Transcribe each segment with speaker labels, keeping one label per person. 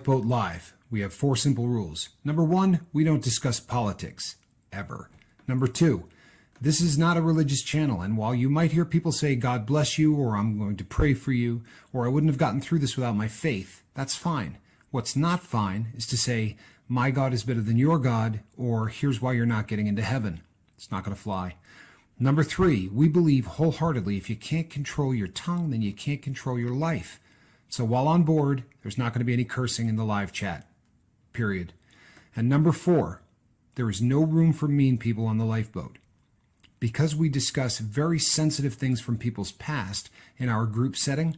Speaker 1: Lifeboat Live, we have 4 simple rules. Number 1, we don't discuss politics, ever. Number 2, this is not a religious channel, and while you might hear people say, God bless you, or I'm going to pray for you, or I wouldn't have gotten through this without my faith, that's fine. What's not fine is to say, my God is better than your God, or here's why you're not getting into heaven. It's not going to fly. Number 3, we believe wholeheartedly if you can't control your tongue, then you can't control your life. So while on board, there's not going to be any cursing in the live chat, period. And number 4, there is no room for mean people on the lifeboat. Because we discuss very sensitive things from people's past in our group setting,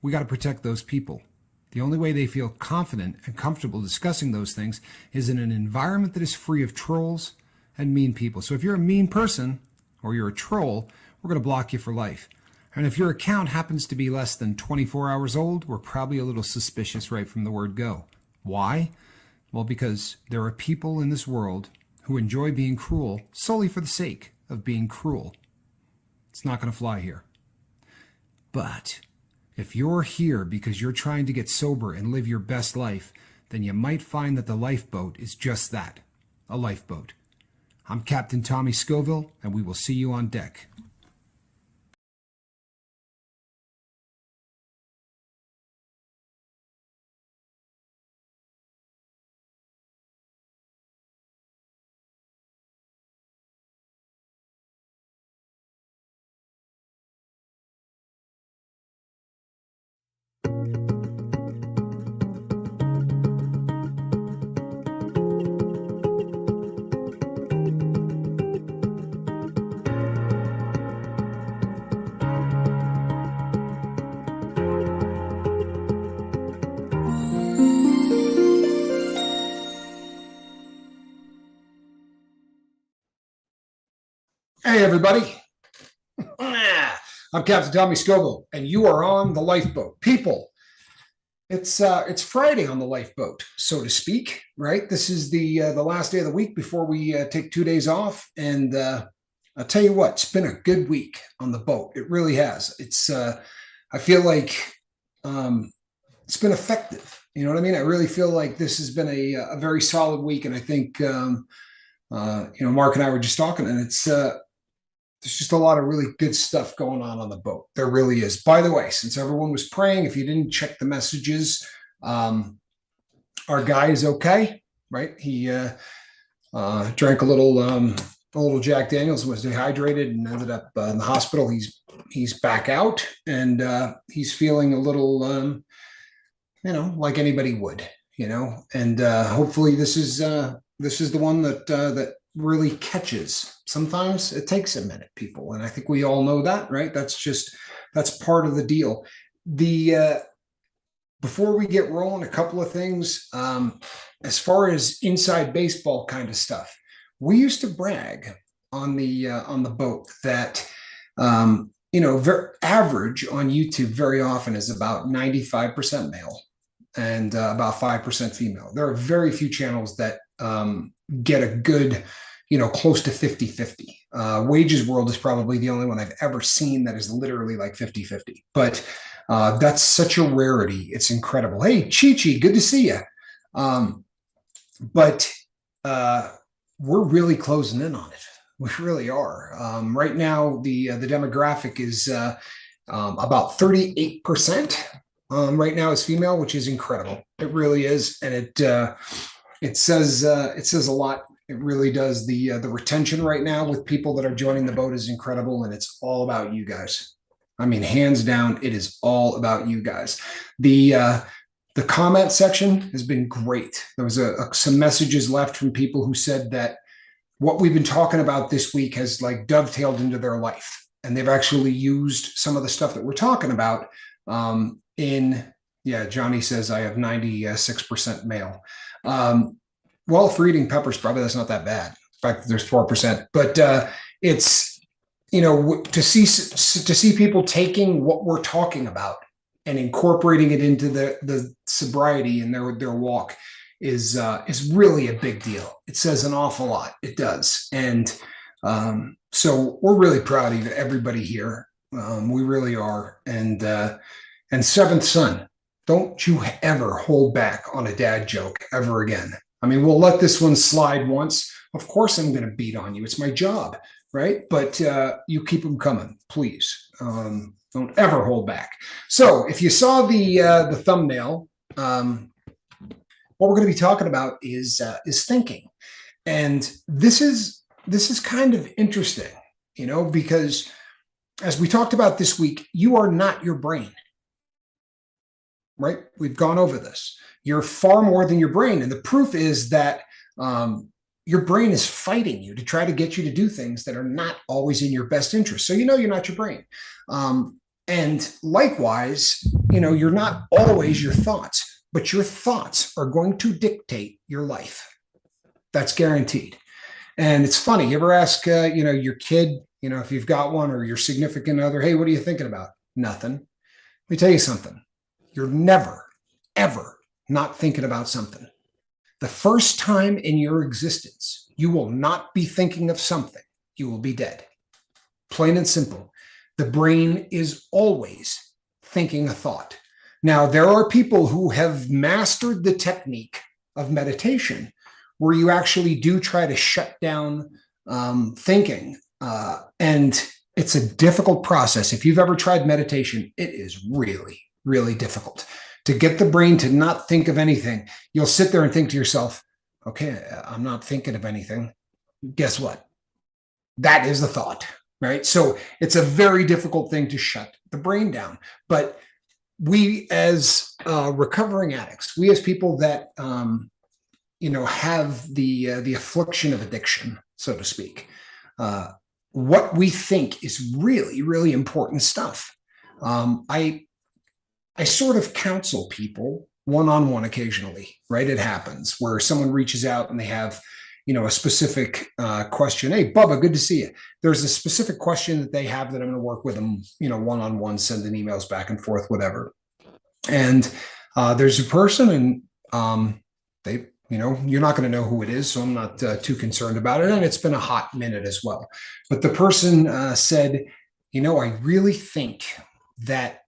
Speaker 1: we got to protect those people. The only way they feel confident and comfortable discussing those things is in an environment that is free of trolls and mean people. So if you're a mean person or you're a troll, we're going to block you for life. And if your account happens to be less than 24 hours old, we're probably a little suspicious right from the word go. Why? Well, because there are people in this world who enjoy being cruel solely for the sake of being cruel. It's not going to fly here. But if you're here because you're trying to get sober and live your best life, then you might find that the lifeboat is just that, a lifeboat. I'm Captain Tommy Scoville, and we will see you on deck. Hey, everybody. I'm Captain Tommy Scoville, and you are on the lifeboat. People, it's Friday on the lifeboat, so to speak, right? This is the last day of the week before we take 2 days off, and I'll tell you what, it's been a good week on the boat. It really has. It's I feel like it's been effective. You know what I mean? I really feel like this has been a very solid week, and I think Mark and I were just talking, and it's there's just a lot of really good stuff going on the boat. There really is. By the way, since everyone was praying, if you didn't check the messages, our guy is okay, right? He drank a little Jack Daniels and was dehydrated and ended up in the hospital. He's back out, and he's feeling a little, like anybody would, and hopefully this is the one that really catches. Sometimes it takes a minute, people, and I think we all know that, right? That's part of the deal. Before we get rolling, a couple of things as far as inside baseball kind of stuff. We used to brag on the boat that very average on YouTube very often is about 95% male and about 5% female. There are very few channels that get a good, close to 50-50. Wages World is probably the only one I've ever seen that is literally like 50-50. But that's such a rarity. It's incredible. Hey, Chi-Chi, good to see you. But we're really closing in on it. We really are. Right now, the demographic is about 38%. Right now is female, which is incredible. It really is, and it says a lot. It really does. The retention right now with people that are joining the boat is incredible, and it's all about you guys. I mean, hands down, it is all about you guys. The comment section has been great. There was some messages left from people who said that what we've been talking about this week has like dovetailed into their life, and they've actually used some of the stuff that we're talking about. Johnny says I have 96% male. Well, for eating peppers, probably that's not that bad. In fact, there's 4%, but it's, to see people taking what we're talking about and incorporating it into the sobriety and their walk is really a big deal. It says an awful lot. It does. And so we're really proud of everybody here. We really are. And Seventh Son, Don't you ever hold back on a dad joke ever again. I mean, we'll let this one slide once. Of course, I'm going to beat on you. It's my job, right? But you keep them coming, please. Don't ever hold back. So, if you saw the thumbnail, what we're going to be talking about is thinking, and this is kind of interesting, because as we talked about this week, you are not your brain. Right? We've gone over this. You're far more than your brain. And the proof is that your brain is fighting you to try to get you to do things that are not always in your best interest. So you're not your brain. And likewise, you're not always your thoughts, but your thoughts are going to dictate your life. That's guaranteed. And it's funny. You ever ask, your kid, if you've got one, or your significant other, hey, what are you thinking about? Nothing. Let me tell you something. You're never, ever not thinking about something. The first time in your existence, you will not be thinking of something. You will be dead. Plain and simple. The brain is always thinking a thought. Now, there are people who have mastered the technique of meditation where you actually do try to shut down thinking. And it's a difficult process. If you've ever tried meditation, it is really, really difficult to get the brain to not think of anything. You'll sit there and think to yourself, okay, I'm not thinking of anything. Guess what? That is the thought, right? So it's a very difficult thing to shut the brain down. But we as recovering addicts, we as people that, have the affliction of addiction, so to speak, what we think is really, really important stuff. I sort of counsel people one-on-one occasionally, right? It happens where someone reaches out and they have, a specific question. Hey, Bubba, good to see you. There's a specific question that they have that I'm going to work with them, one-on-one, sending emails back and forth, whatever. And there's a person, and they, you're not going to know who it is, so I'm not too concerned about it. And it's been a hot minute as well. But the person said, I really think that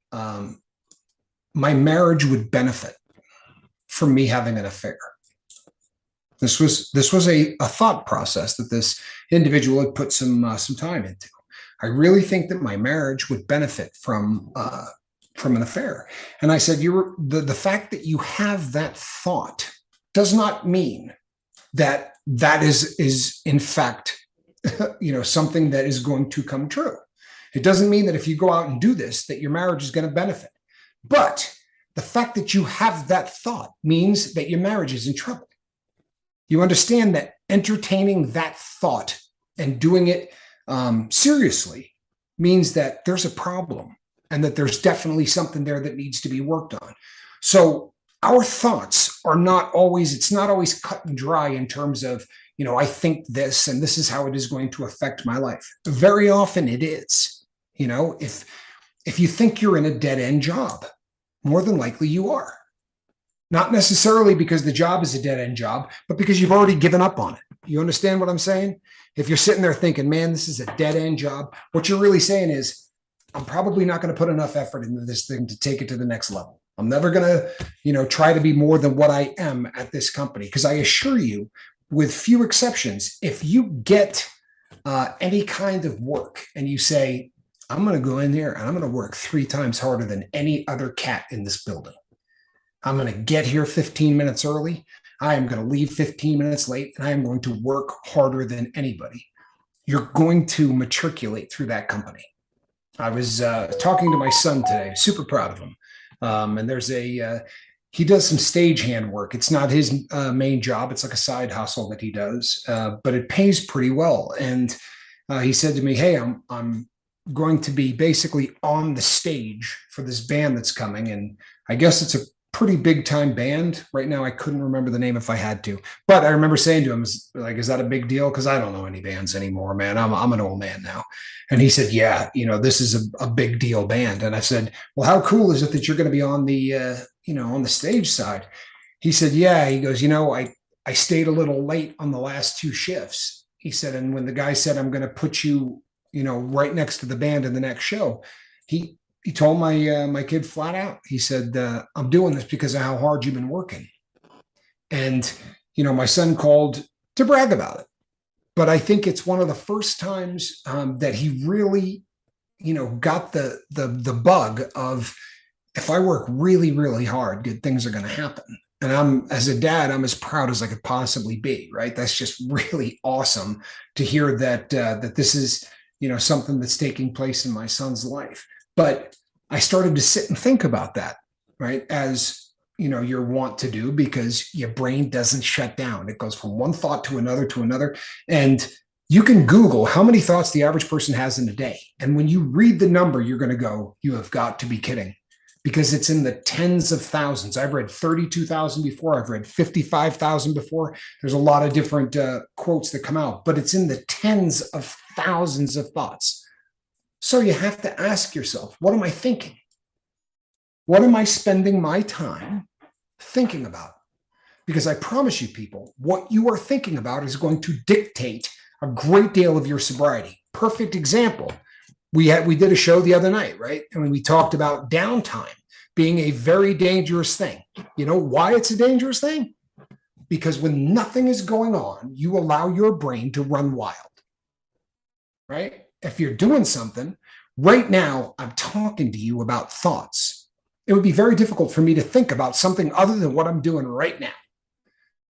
Speaker 1: my marriage would benefit from me having an affair. This was a thought process that this individual had put some time into. I really think that my marriage would benefit from an affair. And I said, the fact that you have that thought does not mean that is in fact, something that is going to come true. It doesn't mean that if you go out and do this, that your marriage is going to benefit. But the fact that you have that thought means that your marriage is in trouble. You understand that entertaining that thought and doing it seriously means that there's a problem and that there's definitely something there that needs to be worked on. So our thoughts are not always, it's not always cut and dry in terms of, I think this and this is how it is going to affect my life. Very often it is, if you think you're in a dead end job, more than likely you are. Not necessarily because the job is a dead end job, but because you've already given up on it. You understand what I'm saying? If you're sitting there thinking, man, this is a dead end job, what you're really saying is, I'm probably not going to put enough effort into this thing to take it to the next level. I'm never going to, try to be more than what I am at this company. Because I assure you, with few exceptions, if you get any kind of work and you say, I'm going to go in there and I'm going to work 3 times harder than any other cat in this building. I'm going to get here 15 minutes early. I am going to leave 15 minutes late, and I am going to work harder than anybody. You're going to matriculate through that company. I was talking to my son today, super proud of him. And there's he does some stagehand work. It's not his main job. It's like a side hustle that he does, but it pays pretty well. And he said to me, hey, I'm going to be basically on the stage for this band that's coming. And I guess it's a pretty big time band. Right now, I couldn't remember the name if I had to, but I remember saying to him, is that a big deal? Because I don't know any bands anymore, man. I'm an old man now. And he said, yeah, this is a big deal band. And I said, well, how cool is it that you're going to be on the, on the stage side? He said, yeah. He goes, I stayed a little late on the last 2 shifts. He said, and when the guy said, I'm going to put you, right next to the band in the next show, he he told my kid flat out. He said, "I'm doing this because of how hard you've been working." And my son called to brag about it. But I think it's one of the first times that he really, got the bug of, if I work really, really hard, good things are going to happen. And as a dad, I'm as proud as I could possibly be. Right? That's just really awesome to hear that this is something that's taking place in my son's life. But I started to sit and think about that, right? As you're wont to do, because your brain doesn't shut down. It goes from one thought to another. And you can Google how many thoughts the average person has in a day. And when you read the number, you're going to go, you have got to be kidding, because it's in the tens of thousands. I've read 32,000 before. I've read 55,000 before. There's a lot of different quotes that come out, but it's in the tens of thousands of thoughts. So you have to ask yourself, what am I thinking? What am I spending my time thinking about? Because I promise you, people, what you are thinking about is going to dictate a great deal of your sobriety. Perfect example. We did a show the other night, right? And we talked about downtime being a very dangerous thing. You know why it's a dangerous thing? Because when nothing is going on, you allow your brain to run wild, right? If you're doing something, right now, I'm talking to you about thoughts. It would be very difficult for me to think about something other than what I'm doing right now.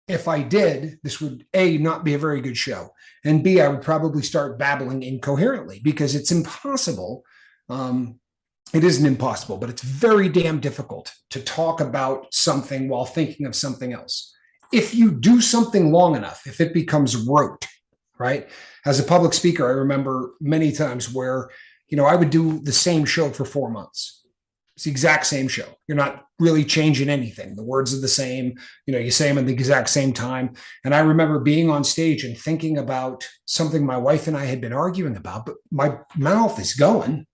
Speaker 1: If I did, this would A, not be a very good show, and B, I would probably start babbling incoherently, because it's impossible. It isn't impossible, but it's very damn difficult to talk about something while thinking of something else. If you do something long enough, if it becomes rote, right? As a public speaker, I remember many times where, I would do the same show for 4 months. It's the exact same show. You're not really changing anything. The words are the same. You say them at the exact same time. And I remember being on stage and thinking about something my wife and I had been arguing about, but my mouth is going.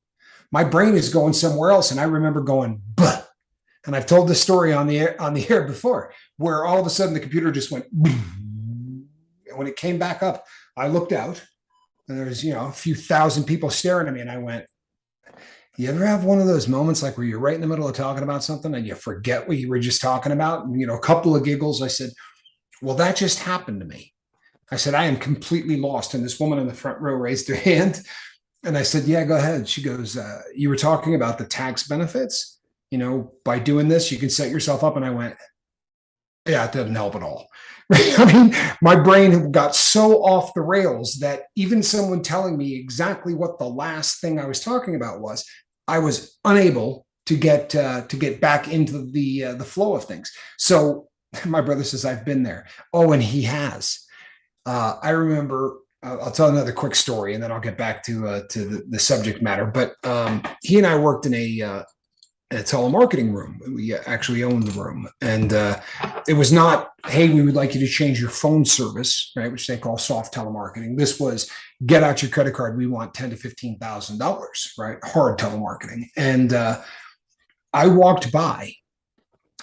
Speaker 1: My brain is going somewhere else. And I remember going, "Buh." And I've told this story on the air before, where all of a sudden the computer just went, and when it came back up, I looked out, and there was, a few thousand people staring at me. And I went, you ever have one of those moments like where you're right in the middle of talking about something and you forget what you were just talking about? And, a couple of giggles. I said, well, that just happened to me. I said, I am completely lost. And this woman in the front row raised her hand. And I said, yeah, go ahead. She goes, you were talking about the tax benefits. By doing this, you can set yourself up. And I went, yeah, it doesn't help at all. I mean, my brain got so off the rails that even someone telling me exactly what the last thing I was talking about was, I was unable to get back into the flow of things. So my brother says, I've been there. Oh, and he has. I remember. I'll tell another quick story, and then I'll get back to the subject matter. But he and I worked in a telemarketing room. We actually owned the room, and it was not, hey, we would like you to change your phone service, right, which they call soft telemarketing. This was, get out your credit card. We want $10,000 to $15,000, right? Hard telemarketing. And I walked by,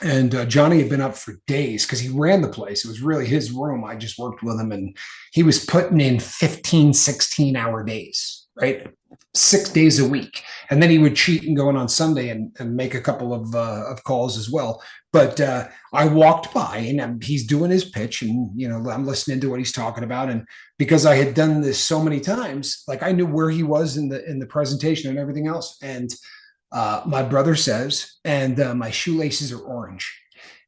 Speaker 1: and Johnny had been up for days because he ran the place. It was really his room. I just worked with him, and he was putting in 15, 16-hour days, right? 6 days a week. And then he would cheat and go in on Sunday and make a couple of calls as well. But I walked by, and he's doing his pitch, and I'm listening to what he's talking about. And because I had done this so many times, like I knew where he was in the presentation and everything else. And my brother says, and my shoelaces are orange.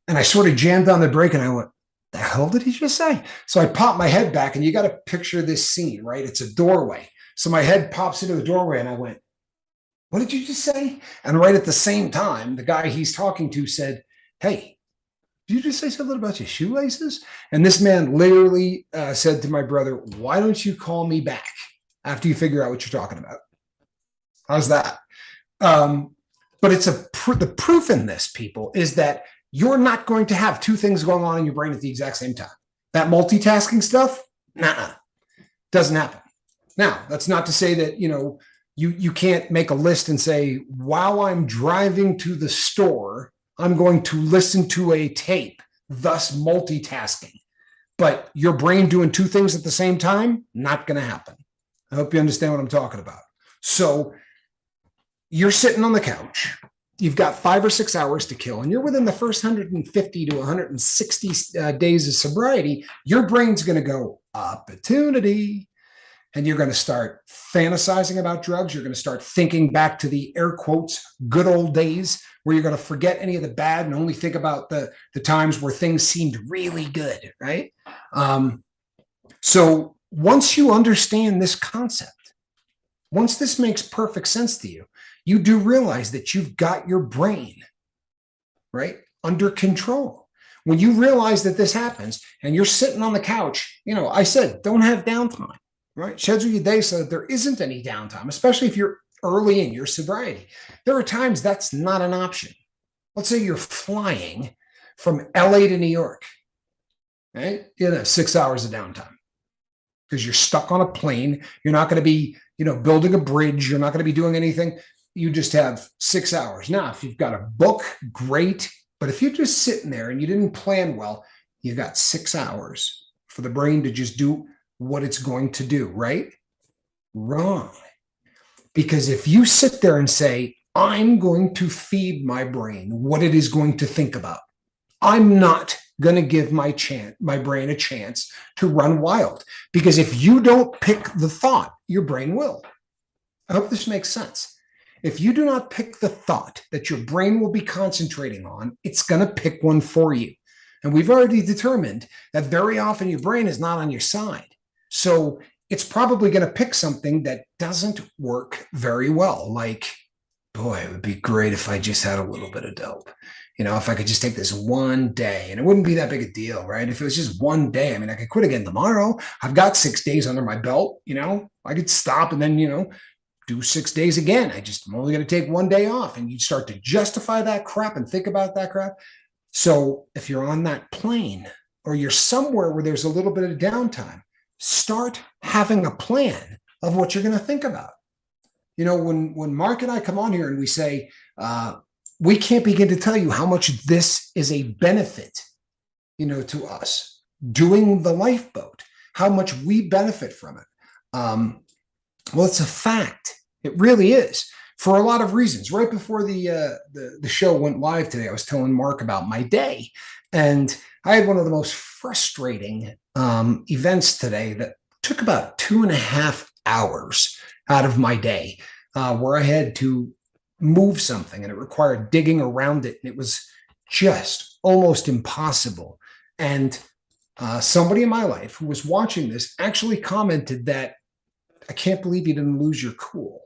Speaker 1: And I sort of jammed on the brake, and I went, the hell did he just say? So I popped my head back, and you got to picture this scene, right? It's a doorway. So my head pops into the doorway, and I went, what did you just say? And right at the same time, the guy he's talking to said, hey, did you just say something about your shoelaces? And this man literally said to my brother, why don't you call me back after you figure out what you're talking about? How's that? But it's the proof in this, people, is that you're not going to have two things going on in your brain at the exact same time. That multitasking stuff, doesn't happen. Now, that's not to say that, you can't make a list and say, while I'm driving to the store, I'm going to listen to a tape, thus multitasking. But your brain doing two things at the same time, not going to happen. I hope you understand what I'm talking about. So You're sitting on the couch. You've got 5 or 6 hours to kill, and you're within the first 150 to 160 days of sobriety. Your brain's going to go, opportunity. And you're going to start fantasizing about drugs. You're going to start thinking back to the air quotes, good old days, where you're going to forget any of the bad and only think about the times where things seemed really good, right? So once you understand this concept, once this makes perfect sense to you, you do realize that you've got your brain, right, under control. When you realize that this happens and you're sitting on the couch, I said, don't have downtime. Right? Schedule your day so that there isn't any downtime, especially if you're early in your sobriety. There are times that's not an option. Let's say you're flying from LA to New York, right? 6 hours of downtime because you're stuck on a plane. You're not going to be, building a bridge. You're not going to be doing anything. You just have 6 hours. Now, if you've got a book, great. But if you're just sitting there and you didn't plan well, you've got 6 hours for the brain to just do what it's going to do, right? Wrong. Because if you sit there and say, I'm going to feed my brain what it is going to think about, I'm not going to give my brain a chance to run wild. Because if you don't pick the thought, your brain will. I hope this makes sense. If you do not pick the thought that your brain will be concentrating on, it's going to pick one for you. And we've already determined that very often your brain is not on your side. So it's probably going to pick something that doesn't work very well. Like, boy, it would be great if I just had a little bit of dope. If I could just take this one day, and it wouldn't be that big a deal, right? If it was just one day, I could quit again tomorrow. I've got 6 days under my belt. I could stop and then, do 6 days again. I'm only going to take one day off. And you start to justify that crap and think about that crap. So if you're on that plane or you're somewhere where there's a little bit of downtime, start having a plan of what you're going to think about. When Mark and I come on here and we say, we can't begin to tell you how much this is a benefit, to us doing the Lifeboat, how much we benefit from it. Well, it's a fact. It really is, for a lot of reasons. Right before the show went live today, I was telling Mark about my day, and I had one of the most frustrating events today that took about 2.5 hours out of my day, where I had to move something and it required digging around it. And it was just almost impossible. And somebody in my life who was watching this actually commented that, I can't believe you didn't lose your cool.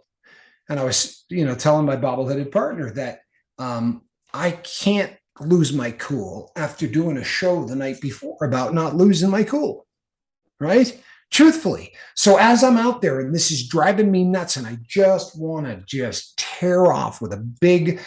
Speaker 1: And I was, telling my bobbleheaded partner that I can't lose my cool after doing a show the night before about not losing my cool, right? Truthfully. So as I'm out there and this is driving me nuts and I just want to just tear off with a big,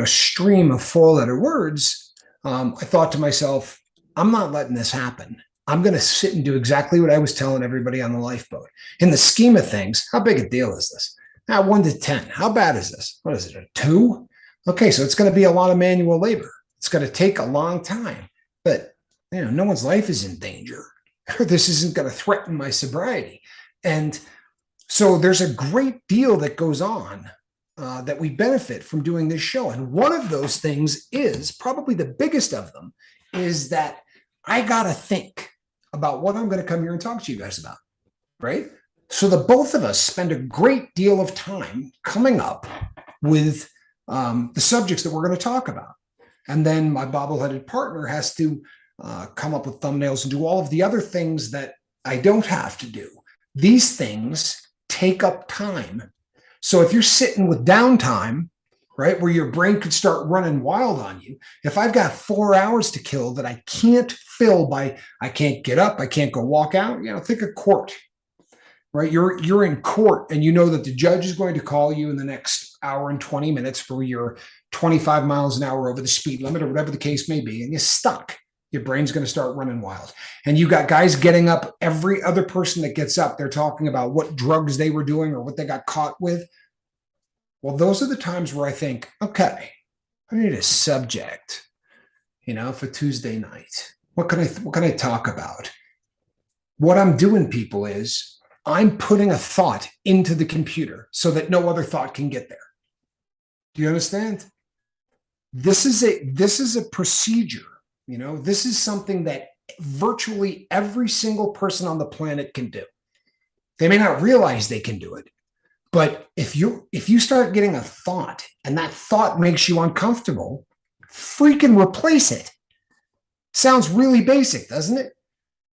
Speaker 1: stream of 4-letter words, I thought to myself, I'm not letting this happen. I'm going to sit and do exactly what I was telling everybody on the Lifeboat. In the scheme of things, how big a deal is this? Now, 1 to 10. How bad is this? What is it, a 2? Okay, so it's going to be a lot of manual labor. It's going to take a long time. But, no one's life is in danger. This isn't going to threaten my sobriety. And so there's a great deal that goes on that we benefit from doing this show. And one of those things is, probably the biggest of them, is that I got to think about what I'm going to come here and talk to you guys about, right? So the both of us spend a great deal of time coming up with the subjects that we're going to talk about. And then my bobbleheaded partner has to come up with thumbnails and do all of the other things that I don't have to do. These things take up time. So if you're sitting with downtime, right, where your brain could start running wild on you, if I've got 4 hours to kill that I can't fill by, I can't get up, I can't go walk out, think of court, right? You're in court and you know that the judge is going to call you in the next hour and 20 minutes for your 25 miles an hour over the speed limit or whatever the case may be, and you're stuck. Your brain's going to start running wild. And you got guys getting up. Every other person that gets up, they're talking about what drugs they were doing or what they got caught with. Well, those are the times where I think, okay, I need a subject, for Tuesday night. What can I talk about? What I'm doing, people, is I'm putting a thought into the computer so that no other thought can get there. Do you understand? This is a procedure. This is something that virtually every single person on the planet can do. They may not realize they can do it, but if you start getting a thought and that thought makes you uncomfortable, freaking replace it. Sounds really basic, doesn't it?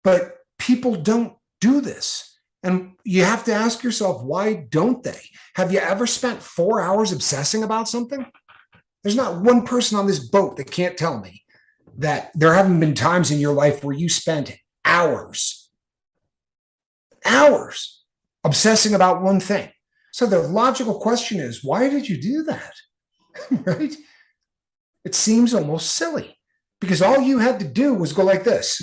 Speaker 1: But people don't do this. And you have to ask yourself, why don't they? Have you ever spent 4 hours obsessing about something? There's not one person on this boat that can't tell me that there haven't been times in your life where you spent hours obsessing about one thing. So the logical question is, why did you do that? Right? It seems almost silly because all you had to do was go like this.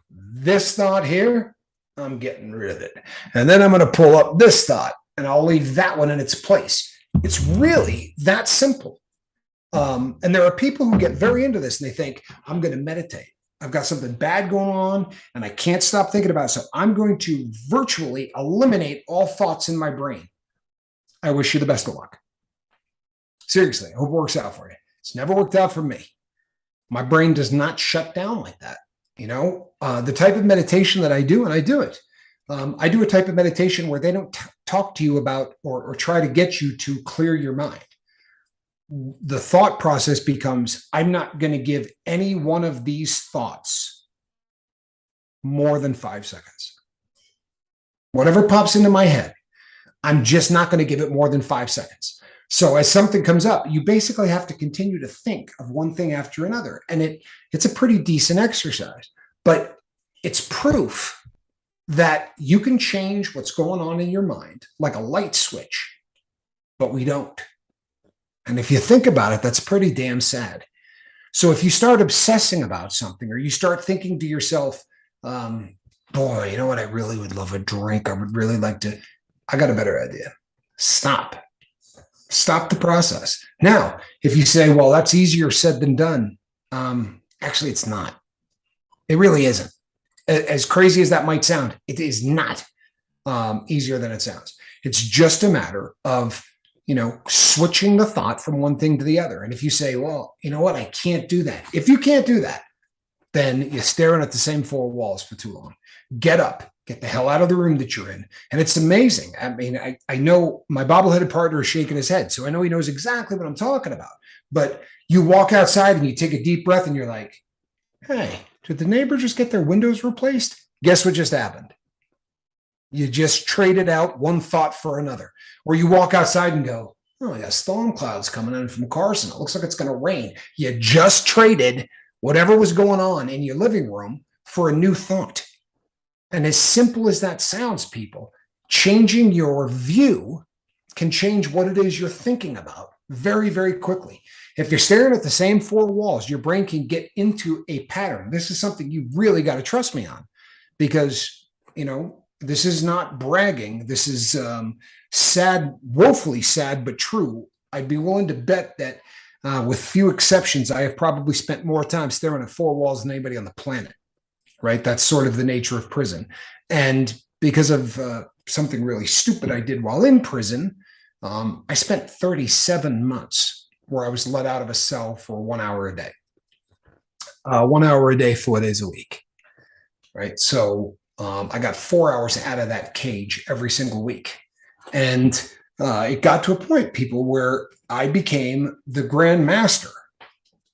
Speaker 1: This thought here, I'm getting rid of it. And then I'm going to pull up this thought and I'll leave that one in its place. It's really that simple. And there are people who get very into this and they think, I'm going to meditate. I've got something bad going on and I can't stop thinking about it. So I'm going to virtually eliminate all thoughts in my brain. I wish you the best of luck. Seriously, I hope it works out for you. It's never worked out for me. My brain does not shut down like that. The type of meditation that I do, and I do it. I do a type of meditation where they don't talk to you about or try to get you to clear your mind. The thought process becomes, I'm not going to give any one of these thoughts more than 5 seconds. Whatever pops into my head, I'm just not going to give it more than 5 seconds. So as something comes up, you basically have to continue to think of one thing after another. And it's a pretty decent exercise, but it's proof that you can change what's going on in your mind like a light switch, but we don't. And if you think about it, that's pretty damn sad. So if you start obsessing about something or you start thinking to yourself, boy, you know what? I really would love a drink. I would really like to. I got a better idea. Stop the process. Now, if you say, well, that's easier said than done. Actually, it's not. It really isn't. As crazy as that might sound, it is not easier than it sounds. It's just a matter of switching the thought from one thing to the other. And if you say, well, you know what, I can't do that. If you can't do that, then you're staring at the same 4 walls for too long. Get up, get the hell out of the room that you're in. And it's amazing. I mean, I know my bobbleheaded partner is shaking his head, so I know he knows exactly what I'm talking about. But you walk outside and you take a deep breath and you're like, hey, did the neighbor just get their windows replaced? Guess what just happened? You just traded out one thought for another. Or you walk outside and go, oh, I got storm clouds coming in from Carson. It looks like it's going to rain. You just traded whatever was going on in your living room for a new thought. And as simple as that sounds, people, changing your view can change what it is you're thinking about very, very quickly. If you're staring at the same 4 walls, your brain can get into a pattern. This is something you really got to trust me on because, this is not bragging. This is sad, woefully sad, but true. I'd be willing to bet that with few exceptions, I have probably spent more time staring at 4 walls than anybody on the planet, right? That's sort of the nature of prison. And because of something really stupid I did while in prison, I spent 37 months where I was let out of a cell for 1 hour a day. 1 hour a day, 4 days a week, right? So I got 4 hours out of that cage every single week. And it got to a point, people, where I became the grand master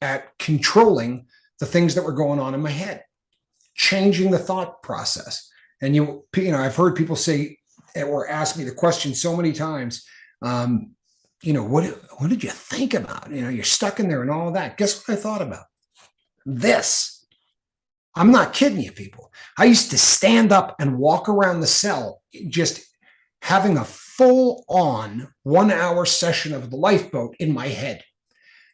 Speaker 1: at controlling the things that were going on in my head, changing the thought process. And, I've heard people say or ask me the question so many times, what did you think about? You're stuck in there and all that. Guess what I thought about? This. I'm not kidding you, people. I used to stand up and walk around the cell just having a full-on 1 hour session of the Lifeboat in my head,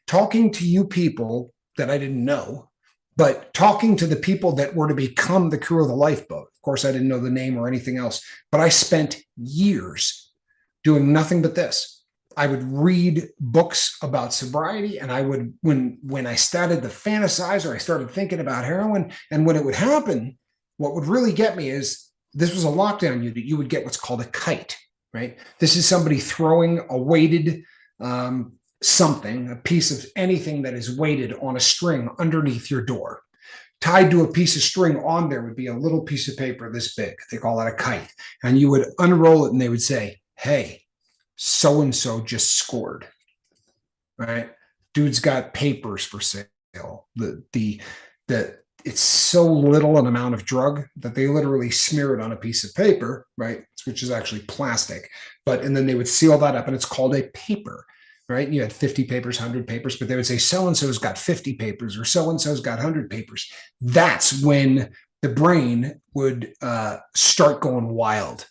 Speaker 1: talking to you people that I didn't know, but talking to the people that were to become the crew of the Lifeboat. Of course, I didn't know the name or anything else, but I spent years doing nothing but this. I would read books about sobriety, and I would, when I started to fantasize or I started thinking about heroin, and when it would happen, what would really get me is this was a lockdown unit. You would get what's called a kite, right? This is somebody throwing a weighted something, a piece of anything that is weighted on a string underneath your door. Tied to a piece of string on there would be a little piece of paper this big. They call that a kite. And you would unroll it and they would say, hey, so and so just scored. Right? Dude's got papers for sale. The it's so little an amount of drug that they literally smear it on a piece of paper, right? Which is actually plastic. And then they would seal that up and it's called a paper, right? You had 50 papers, 100 papers, but they would say so-and-so's got 50 papers or so-and-so's got 100 papers. That's when the brain would start going wild.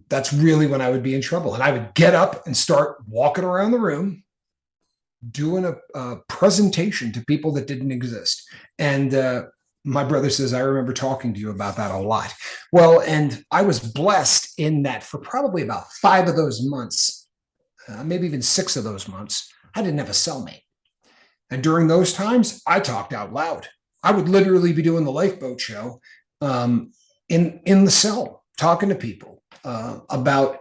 Speaker 1: That's really when I would be in trouble. And I would get up and start walking around the room, doing a presentation to people that didn't exist. And my brother says, I remember talking to you about that a lot. Well, and I was blessed in that for probably about 5 of those months, maybe even 6 of those months, I didn't have a cellmate. And during those times, I talked out loud. I would literally be doing the Lifeboat show in the cell, talking to people about,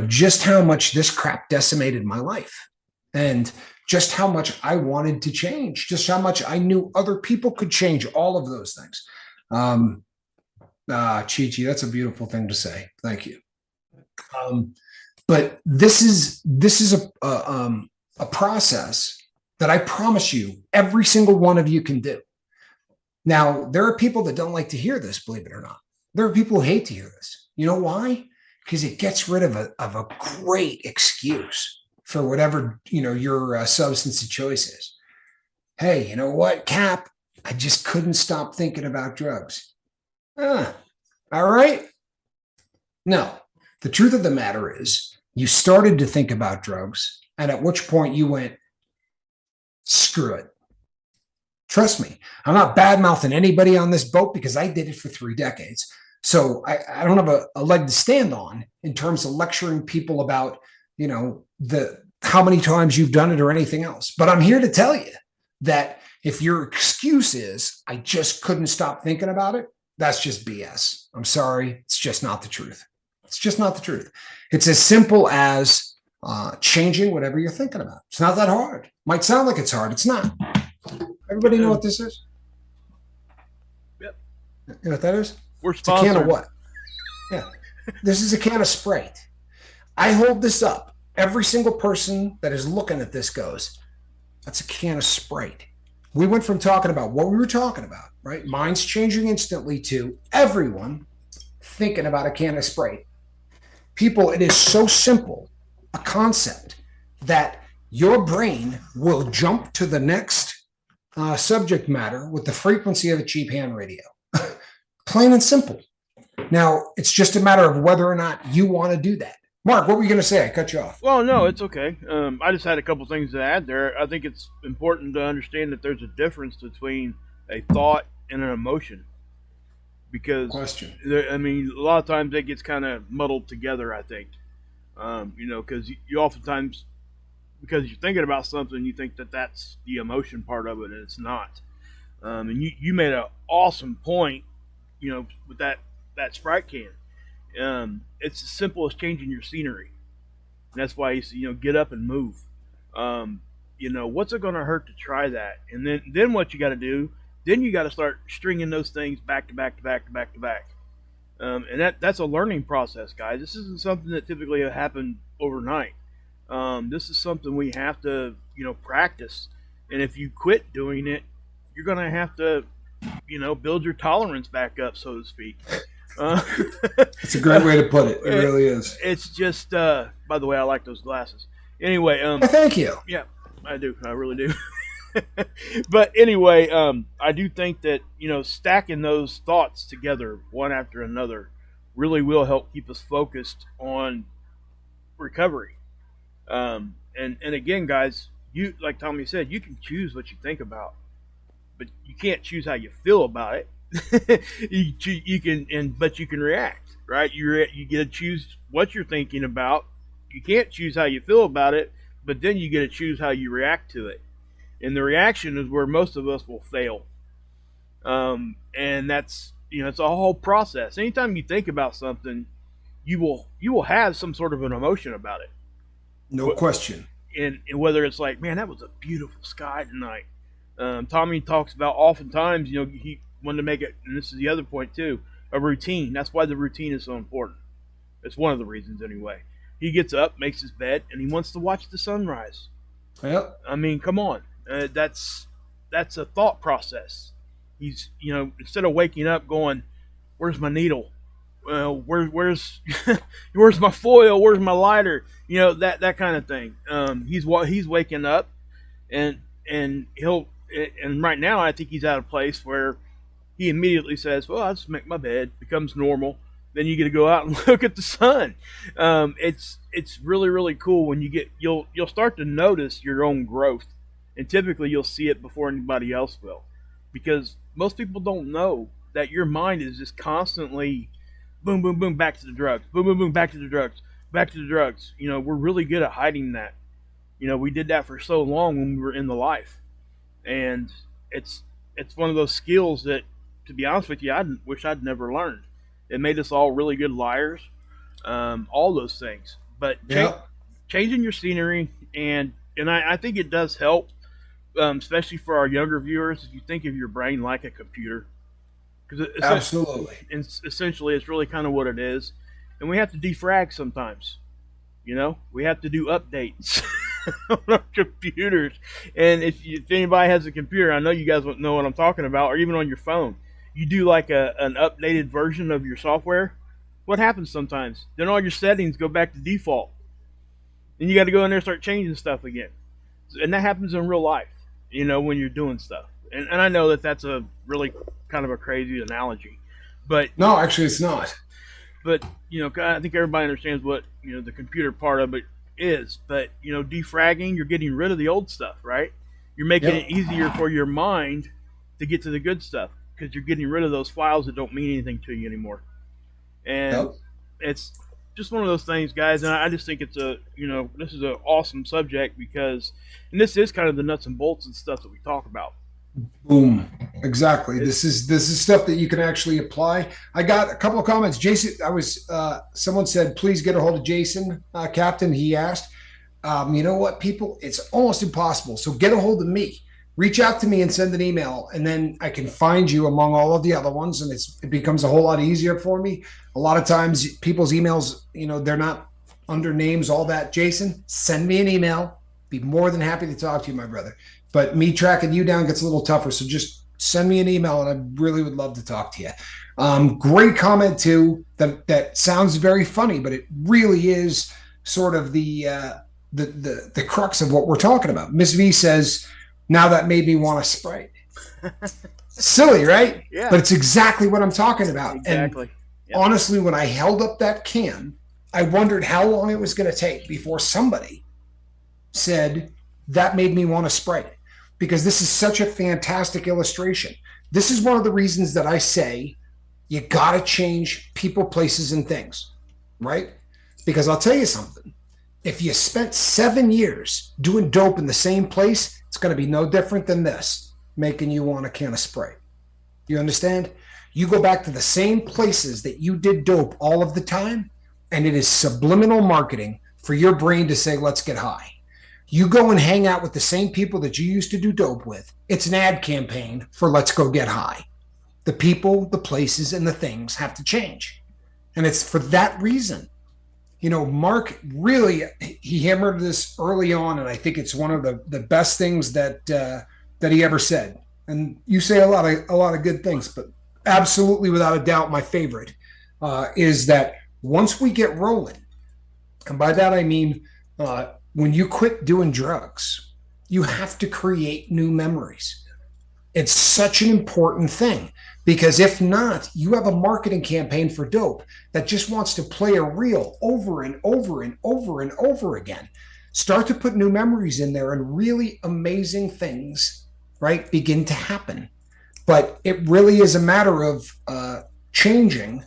Speaker 1: just how much this crap decimated my life. And just how much I wanted to change, just how much I knew other people could change, all of those things. Chi-Chi, that's a beautiful thing to say. Thank you. But this is a process that I promise you, every single one of you can do. Now, there are people that don't like to hear this, believe it or not. There are people who hate to hear this. You know why? Because it gets rid of a great excuse for whatever, your substance of choice is. Hey, you know what, Cap? I just couldn't stop thinking about drugs. All right. No, the truth of the matter is you started to think about drugs, and at which point you went, screw it. Trust me, I'm not bad-mouthing anybody on this boat because I did it for 3 decades. So I don't have a leg to stand on in terms of lecturing people about, how many times you've done it or anything else. But I'm here to tell you that if your excuse is, I just couldn't stop thinking about it, that's just BS. I'm sorry. It's just not the truth. It's just not the truth. It's as simple as changing whatever you're thinking about. It's not that hard. Might sound like it's hard. It's not. Everybody know what this is?
Speaker 2: Yep.
Speaker 1: You know what that is?
Speaker 2: We're
Speaker 1: sponsored. It's a can of what? Yeah. This is a can of Sprite. I hold this up. Every single person that is looking at this goes, that's a can of Sprite. We went from talking about what we were talking about, right? Minds changing instantly to everyone thinking about a can of Sprite. People, it is so simple, a concept, that your brain will jump to the next subject matter with the frequency of a cheap hand radio. Plain and simple. Now, it's just a matter of whether or not you want to do that. Mark, what were you going to say? I cut you off.
Speaker 2: Well, no, it's okay. I just had a couple things to add there. I think it's important to understand that there's a difference between a thought and an emotion. Because, a lot of times it gets kind of muddled together, I think. Because you oftentimes, because you're thinking about something, you think that that's the emotion part of it, and it's not. And you made an awesome point, with that Sprite can. It's as simple as changing your scenery. And that's why you get up and move. What's it going to hurt to try that? And then what you got to do? Then you got to start stringing those things back to back to back to back to back. And that's a learning process, guys. This isn't something that typically happens overnight. This is something we have to practice. And if you quit doing it, you're going to have to build your tolerance back up, so to speak.
Speaker 1: It's a great way to put it. It really is.
Speaker 2: It's just, by the way, I like those glasses. Anyway,
Speaker 1: thank you.
Speaker 2: Yeah, I do. I really do. But anyway, I do think that stacking those thoughts together one after another really will help keep us focused on recovery. And again, guys, you, like Tommy said, you can choose what you think about, but you can't choose how you feel about it. you can, but you can react, right? You get to choose what you're thinking about. You can't choose how you feel about it, but then you get to choose how you react to it. And the reaction is where most of us will fail. And that's it's a whole process. Anytime you think about something, you will have some sort of an emotion about it.
Speaker 1: No question.
Speaker 2: and whether it's like, man, that was a beautiful sky tonight. Tommy talks about oftentimes, he wanted to make it, and this is the other point too, a routine. That's why the routine is so important. It's one of the reasons anyway. He gets up, makes his bed, and he wants to watch the sunrise.
Speaker 1: Yep.
Speaker 2: I mean, come on, that's a thought process. He's, instead of waking up going, "Where's my needle? Where's where's my foil? Where's my lighter?" That kind of thing. He's waking up, and and right now I think he's at a place where he immediately says, "Well, I'll just make my bed." Becomes normal. Then you get to go out and look at the sun. It's really really cool when you'll start to notice your own growth, and typically you'll see it before anybody else will, because most people don't know that your mind is just constantly boom boom boom back to the drugs, boom boom boom back to the drugs, back to the drugs. We're really good at hiding that. We did that for so long when we were in the life, and it's one of those skills that, to be honest with you, I wish I'd never learned. It made us all really good liars, all those things. But changing your scenery, and I think it does help, especially for our younger viewers, if you think of your brain like a computer. Because
Speaker 1: absolutely,
Speaker 2: and essentially, it's really kind of what it is. And we have to defrag sometimes. We have to do updates on our computers. And if anybody has a computer, I know you guys won't know what I'm talking about, or even on your phone. You do like an updated version of your software, what happens sometimes? Then all your settings go back to default. Then you got to go in there and start changing stuff again. And that happens in real life, when you're doing stuff. And I know that that's a really kind of a crazy analogy. But
Speaker 1: no, actually it's not.
Speaker 2: But, I think everybody understands what, the computer part of it is. But, defragging, you're getting rid of the old stuff, right? You're making it easier for your mind to get to the good stuff, because you're getting rid of those files that don't mean anything to you anymore. And it's just one of those things, guys. And I just think it's this is an awesome subject, and this is kind of the nuts and bolts and stuff that we talk about.
Speaker 1: Boom. Exactly. This is stuff that you can actually apply. I got a couple of comments. Jason, someone said, please get a hold of Jason, Captain. He asked, you know what, people, it's almost impossible. So get a hold of me. Reach out to me and send an email, and then I can find you among all of the other ones, and it becomes a whole lot easier for me. A lot of times people's emails, they're not under names, all that. Jason, send me an email. Be more than happy to talk to you, my brother. But me tracking you down gets a little tougher, so just send me an email, and I really would love to talk to you. Great comment, too, that sounds very funny, but it really is sort of the crux of what we're talking about. Miss V says, now that made me want to Sprite. Silly, right?
Speaker 2: Yeah.
Speaker 1: But it's exactly what I'm talking about.
Speaker 2: Exactly.
Speaker 1: And honestly, when I held up that can, I wondered how long it was going to take before somebody said, that made me want to Sprite. Because this is such a fantastic illustration. This is one of the reasons that I say you got to change people, places, and things, right? Because I'll tell you something. If you spent 7 years doing dope in the same place, it's going to be no different than this, making you want a can of Sprite. You understand? You go back to the same places that you did dope all of the time, and it is subliminal marketing for your brain to say, let's get high. You go and hang out with the same people that you used to do dope with. It's an ad campaign for let's go get high. The people, the places, and the things have to change. And it's for that reason. Mark really, he hammered this early on, and I think it's one of the best things that he ever said. And you say a lot of good things, but absolutely without a doubt, my favorite is that once we get rolling, and by that I mean when you quit doing drugs, you have to create new memories. It's such an important thing, because if not, you have a marketing campaign for dope that just wants to play a reel over and over and over and over again. Start to put new memories in there, and really amazing things, right, begin to happen. But it really is a matter of changing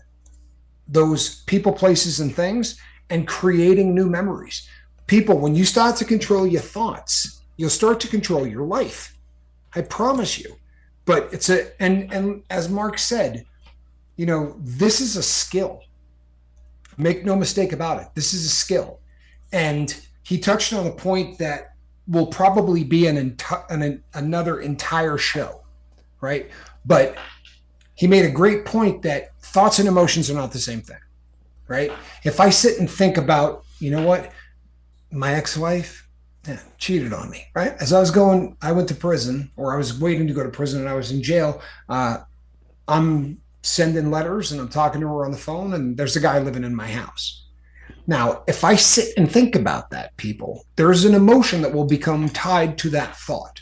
Speaker 1: those people, places, and things, and creating new memories. People, when you start to control your thoughts, you'll start to control your life. I promise you. But it's and as Mark said, this is a skill. Make no mistake about it. This is a skill. And he touched on a point that will probably be another entire show, right? But he made a great point that thoughts and emotions are not the same thing, right? If I sit and think about, you know what, my ex-wife cheated on me, right? As I went to prison, or I was waiting to go to prison and I was in jail. I'm sending letters and I'm talking to her on the phone, and there's a guy living in my house. Now, if I sit and think about that, people, there's an emotion that will become tied to that thought.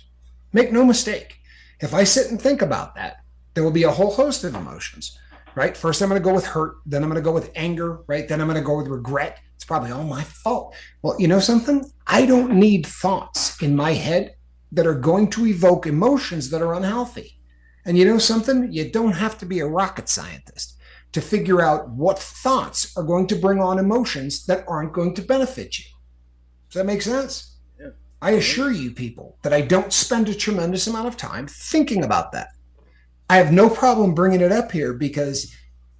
Speaker 1: Make no mistake. If I sit and think about that, there will be a whole host of emotions, right? First, I'm going to go with hurt. Then I'm going to go with anger, right? Then I'm going to go with regret. It's probably all my fault. Well, you know something? I don't need thoughts in my head that are going to evoke emotions that are unhealthy. And you know something? You don't have to be a rocket scientist to figure out what thoughts are going to bring on emotions that aren't going to benefit you. Does that make sense?
Speaker 2: Yeah.
Speaker 1: I assure you, people, that I don't spend a tremendous amount of time thinking about that. I have no problem bringing it up here because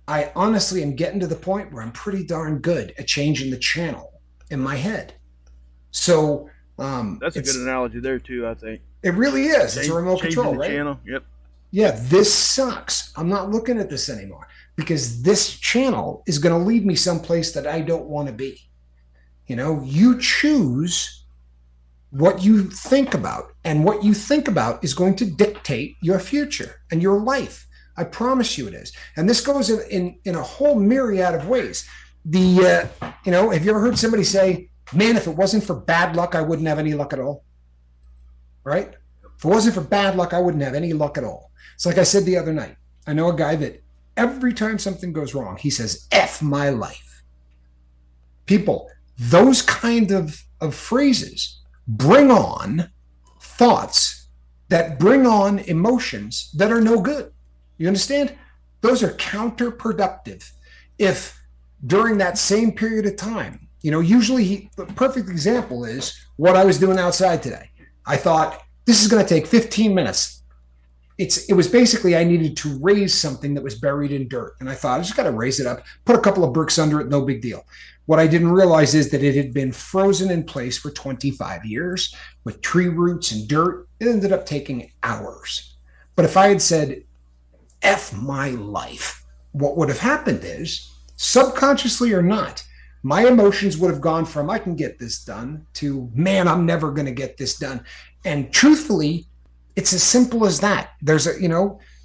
Speaker 1: I honestly am getting to the point where I'm pretty darn good at changing the channel in my head. So
Speaker 2: that's a good analogy there too. I think
Speaker 1: it really is. It's a remote control, right?
Speaker 2: Channel. Yep.
Speaker 1: Yeah, this sucks. I'm not looking at this anymore because this channel is going to lead me someplace that I don't want to be. You know, you choose what you think about, and what you think about is going to dictate your future and your life. I promise you it is. And this goes in a whole myriad of ways. Have you ever heard somebody say, man, if it wasn't for bad luck, I wouldn't have any luck at all? Right? If it wasn't for bad luck, I wouldn't have any luck at all. It's like I said the other night. I know a guy that every time something goes wrong, he says, F my life. People, those kind of phrases bring on thoughts that bring on emotions that are no good. You understand? Those are counterproductive. If during that same period of time, usually the perfect example is what I was doing outside today. I thought, this is going to take 15 minutes. It was basically I needed to raise something that was buried in dirt. And I thought, I just got to raise it up, put a couple of bricks under it, no big deal. What I didn't realize is that it had been frozen in place for 25 years with tree roots and dirt. It ended up taking hours. But if I had said, F my life, what would have happened is, subconsciously or not, my emotions would have gone from, I can get this done, to, man, I'm never going to get this done. And truthfully, it's as simple as that. There's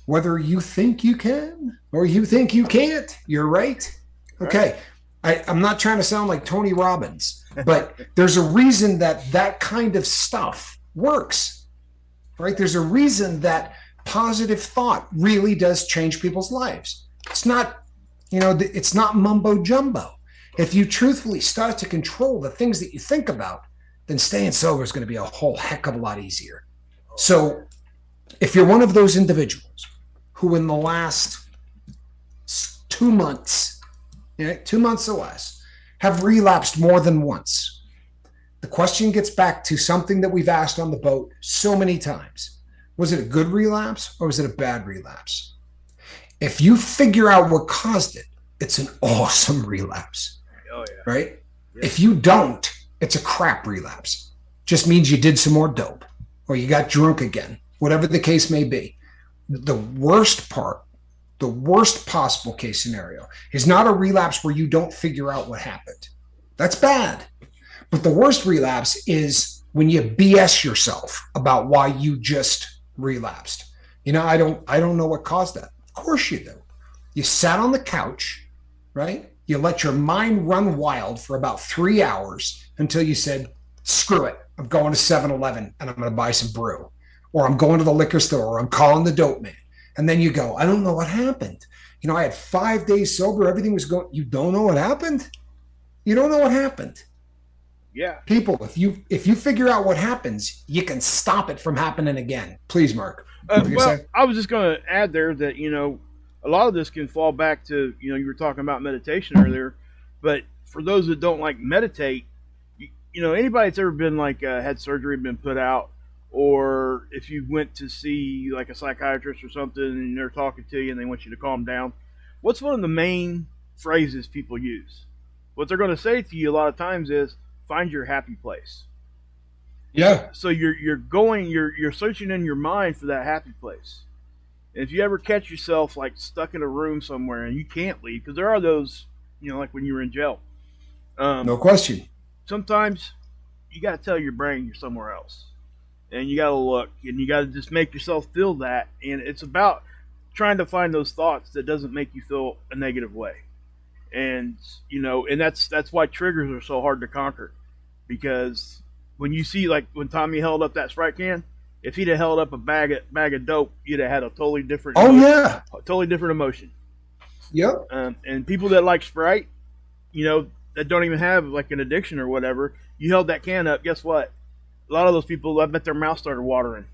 Speaker 1: whether you think you can or you think you can't, you're right. Okay. I'm not trying to sound like Tony Robbins, but there's a reason that kind of stuff works, right? There's a reason that positive thought really does change people's lives. It's not, it's not mumbo jumbo. If you truthfully start to control the things that you think about, then staying sober is going to be a whole heck of a lot easier. So if you're one of those individuals who in the last 2 months, 2 months or less, have relapsed more than once, the question gets back to something that we've asked on the boat so many times. Was it a good relapse or was it a bad relapse? If you figure out what caused it, it's an awesome relapse.
Speaker 2: Oh, yeah.
Speaker 1: Right? Yeah. If you don't, it's a crap relapse. Just means you did some more dope or you got drunk again, whatever the case may be. The worst possible case scenario is not a relapse where you don't figure out what happened. That's bad. But the worst relapse is when you BS yourself about why you just relapsed. I don't know what caused that. Of course you do. You sat on the couch, right? You let your mind run wild for about 3 hours until you said, screw it. I'm going to 7-Eleven and I'm going to buy some brew, or I'm going to the liquor store, or I'm calling the dope man. And then you go, I don't know what happened. I had 5 days sober. Everything was going. You don't know what happened? You don't know what happened.
Speaker 2: Yeah.
Speaker 1: People, if you figure out what happens, you can stop it from happening again. Please, Mark.
Speaker 2: Well, I was just going to add there that, a lot of this can fall back to, you were talking about meditation earlier, but for those that don't like meditate, anybody that's ever been had surgery, been put out, or if you went to see like a psychiatrist or something and they're talking to you and they want you to calm down, what's one of the main phrases people use? What they're going to say to you a lot of times is, find your happy place.
Speaker 1: Yeah.
Speaker 2: So you're searching in your mind for that happy place. And if you ever catch yourself like stuck in a room somewhere and you can't leave, because there are those, like when you were in jail.
Speaker 1: No question.
Speaker 2: Sometimes you got to tell your brain you're somewhere else, and you got to look, and you got to just make yourself feel that. And it's about trying to find those thoughts that doesn't make you feel a negative way. And and that's why triggers are so hard to conquer, because when you see, like when Tommy held up that Sprite can, if he'd have held up a bag of dope, you'd have had a totally different totally different emotion.
Speaker 1: Yep.
Speaker 2: And people that like Sprite, that don't even have like an addiction or whatever, you held that can up, guess what? A lot of those people, I bet their mouth started watering.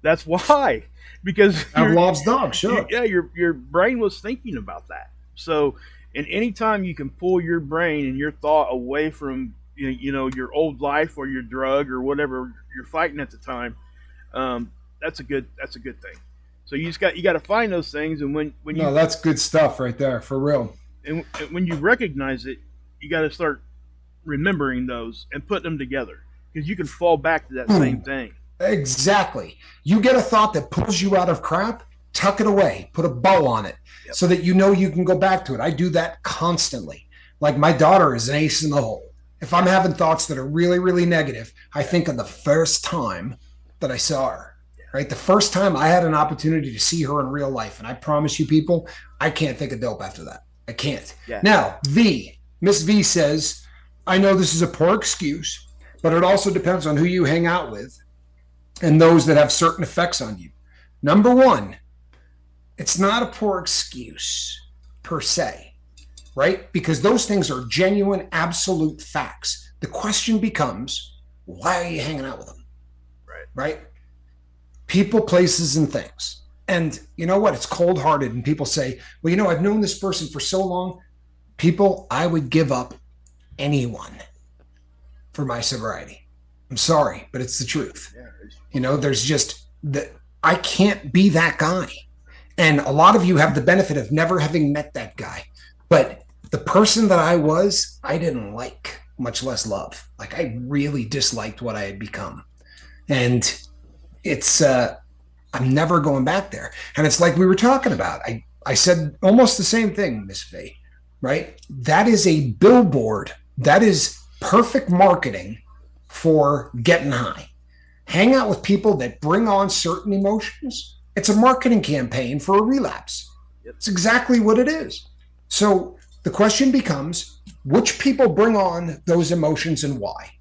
Speaker 2: That's why, because
Speaker 1: Pavlov's dog, sure.
Speaker 2: Yeah, your brain was thinking about that. So, and anytime you can pull your brain and your thought away from your old life or your drug or whatever you're fighting at the time, that's a good thing. So you got to find those things, and when you
Speaker 1: that's good stuff right there, for real.
Speaker 2: And when you recognize it, you got to start remembering those and put them together, because you can fall back to that same thing.
Speaker 1: Exactly. You get a thought that pulls you out of crap, tuck it away, put a bow on it, so that you can go back to it. I do that constantly. Like my daughter is an ace in the hole. If I'm having thoughts that are really, really negative, I think of the first time that I saw her, right? The first time I had an opportunity to see her in real life. And I promise you people, I can't think of dope after that. I can't. Yeah. Now, Miss V says, I know this is a poor excuse, but it also depends on who you hang out with and those that have certain effects on you. Number one, it's not a poor excuse per se, right? Because those things are genuine, absolute facts. The question becomes, why are you hanging out with them? Right? People, places, and things. And you know what? It's cold-hearted. And people say, well, I've known this person for so long. People, I would give up anyone for my sobriety. I'm sorry, but it's the truth. There's just that I can't be that guy. And a lot of you have the benefit of never having met that guy. But the person that I was, I didn't like, much less love. Like I really disliked what I had become. And it's, I'm never going back there. And it's like we were talking about. I said almost the same thing, Miss V, right? That is a billboard. That is perfect marketing for getting high. Hang out with people that bring on certain emotions. It's a marketing campaign for a relapse. It's exactly what it is. So the question becomes, which people bring on those emotions and why?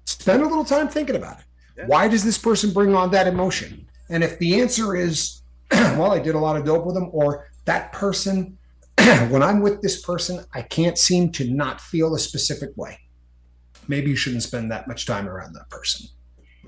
Speaker 1: Spend a little time thinking about it. Yeah. Why does this person bring on that emotion? And if the answer is, well, I did a lot of dope with them, or that person, when I'm with this person, I can't seem to not feel a specific way. Maybe you shouldn't spend that much time around that person.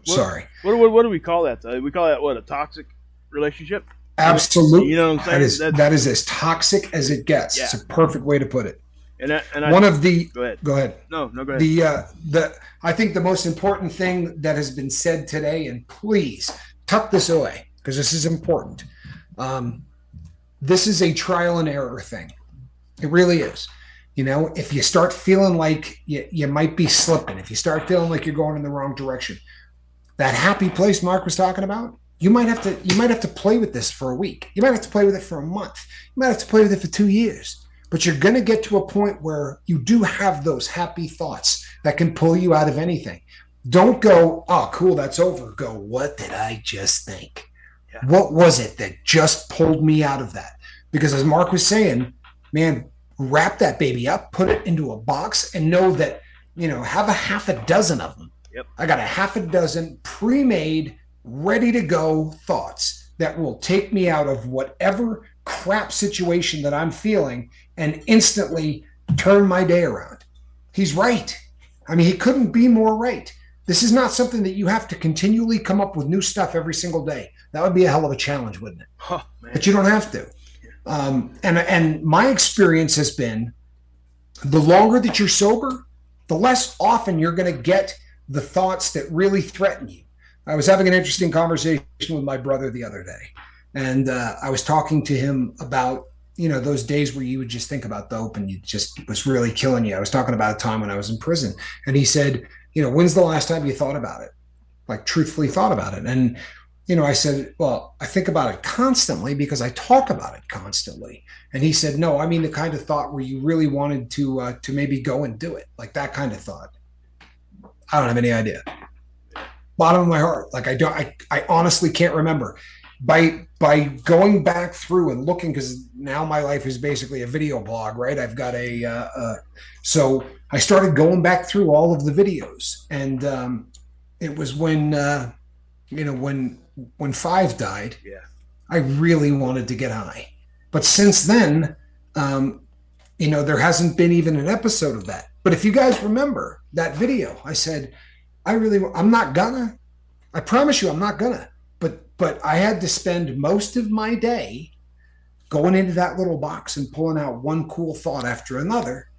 Speaker 1: Sorry.
Speaker 2: What do we call that, though? We call that, what, a toxic relationship?
Speaker 1: Absolutely.
Speaker 2: You know what I'm saying?
Speaker 1: That is as toxic as it gets. Yeah. It's a perfect way to put it. Go ahead.
Speaker 2: No, go ahead.
Speaker 1: I think the most important thing that has been said today, and please tuck this away because this is important. This is a trial and error thing. It really is. If you start feeling like you might be slipping, if you start feeling like you're going in the wrong direction, that happy place Mark was talking about, you might have to play with this for a week. You might have to play with it for a month. You might have to play with it for 2 years. But you're going to get to a point where you do have those happy thoughts that can pull you out of anything. Don't go, oh, cool, that's over. Go, what did I just think? Yeah. What was it that just pulled me out of that? Because as Mark was saying, man, wrap that baby up, put it into a box, and know that, have a half a dozen of them.
Speaker 2: Yep.
Speaker 1: I got a half a dozen pre-made, ready to go thoughts that will take me out of whatever crap situation that I'm feeling and instantly turn my day around. He's right. I mean, he couldn't be more right. This is not something that you have to continually come up with new stuff every single day. That would be a hell of a challenge, wouldn't it?
Speaker 2: Oh, man.
Speaker 1: But you don't have to. And my experience has been the longer that you're sober, the less often you're going to get the thoughts that really threaten you. I was having an interesting conversation with my brother the other day, and I was talking to him about those days where you would just think about dope and it just was really killing you. I was talking about a time when I was in prison, and he said, when's the last time you thought about it? Like truthfully thought about it. And, I said, well, I think about it constantly because I talk about it constantly. And he said, no, I mean, the kind of thought where you really wanted to maybe go and do it. Like that kind of thought. I don't have any idea. Bottom of my heart. Like I honestly can't remember. By going back through and looking, because now my life is basically a video blog, right? I've got so I started going back through all of the videos, and it was when when Five died.
Speaker 2: Yeah.
Speaker 1: I really wanted to get high, but since then, there hasn't been even an episode of that. But if you guys remember that video, I said, I'm not gonna. I promise you, I'm not gonna. But I had to spend most of my day going into that little box and pulling out one cool thought after another,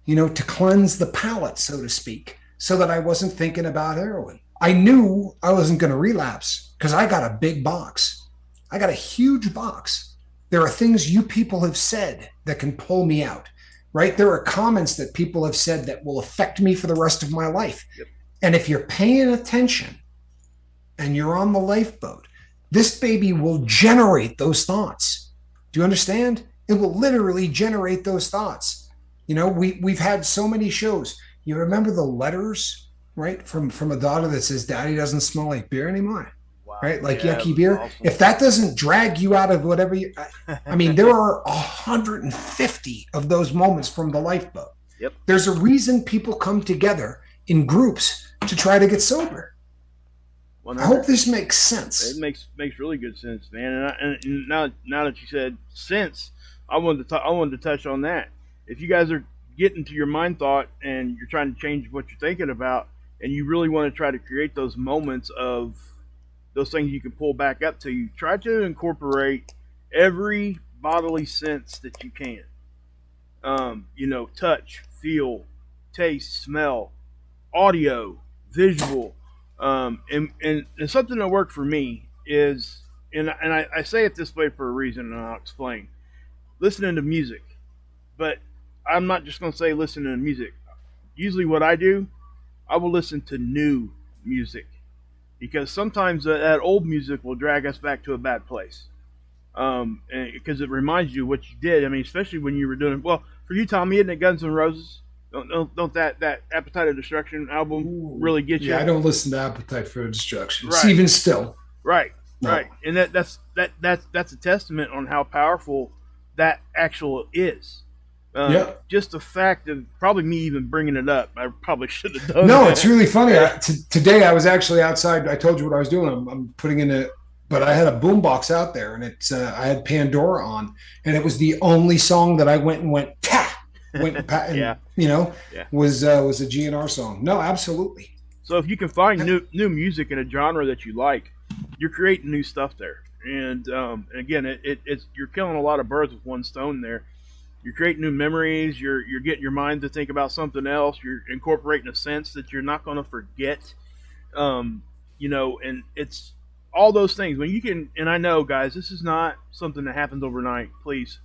Speaker 1: to cleanse the palate, so to speak, so that I wasn't thinking about heroin. I knew I wasn't going to relapse because I got a big box. I got a huge box. There are things you people have said that can pull me out, right? There are comments that people have said that will affect me for the rest of my life.
Speaker 2: Yep.
Speaker 1: And if you're paying attention and you're on the lifeboat, this baby will generate those thoughts. Do you understand? It will literally generate those thoughts. We've had so many shows. You remember the letters, right? From a daughter that says, "Daddy doesn't smell like beer anymore." Wow. Right? Like yucky beer. Awesome. If that doesn't drag you out of whatever there are 150 of those moments from the lifeboat.
Speaker 2: Yep. There's a reason people come together in groups to try to get sober. 100%. I hope this makes sense. It makes really good sense, man. And now that you said sense, I wanted to touch on that. If you guys are getting to your mind thought and you're trying to change what you're thinking about, and you really want to try to create those moments of those things you can pull back up to you, try to incorporate every bodily sense that you can. Touch, feel, taste, smell, audio, visual. And something that worked for me is, and I say it this way for a reason, and I'll explain. Listening to music, but I'm not just going to say listening to music. Usually what I do, I will listen to new music, because sometimes that old music will drag us back to a bad place. Because it reminds you what you did. I mean, especially when you were doing, well, for you, Tommy, isn't it Guns N' Roses? Don't that Appetite of Destruction album really get you? Yeah, I don't listen to Appetite for Destruction. Right. Even still. Right, no. Right. And that's a testament on how powerful that actual is. Just the fact of probably me even bringing it up, I probably should have done. No, it's really funny. Today I was actually outside. I told you what I was doing. I'm putting in but I had a boombox out there, and I had Pandora on, and it was the only song that I went was a GNR song. No, absolutely. So if you can find new music in a genre that you like, you're creating new stuff there. And again, it's you're killing a lot of birds with one stone there. You're creating new memories. You're getting your mind to think about something else. You're incorporating a sense that you're not going to forget. And it's all those things when you can. And I know, guys, this is not something that happens overnight. Please,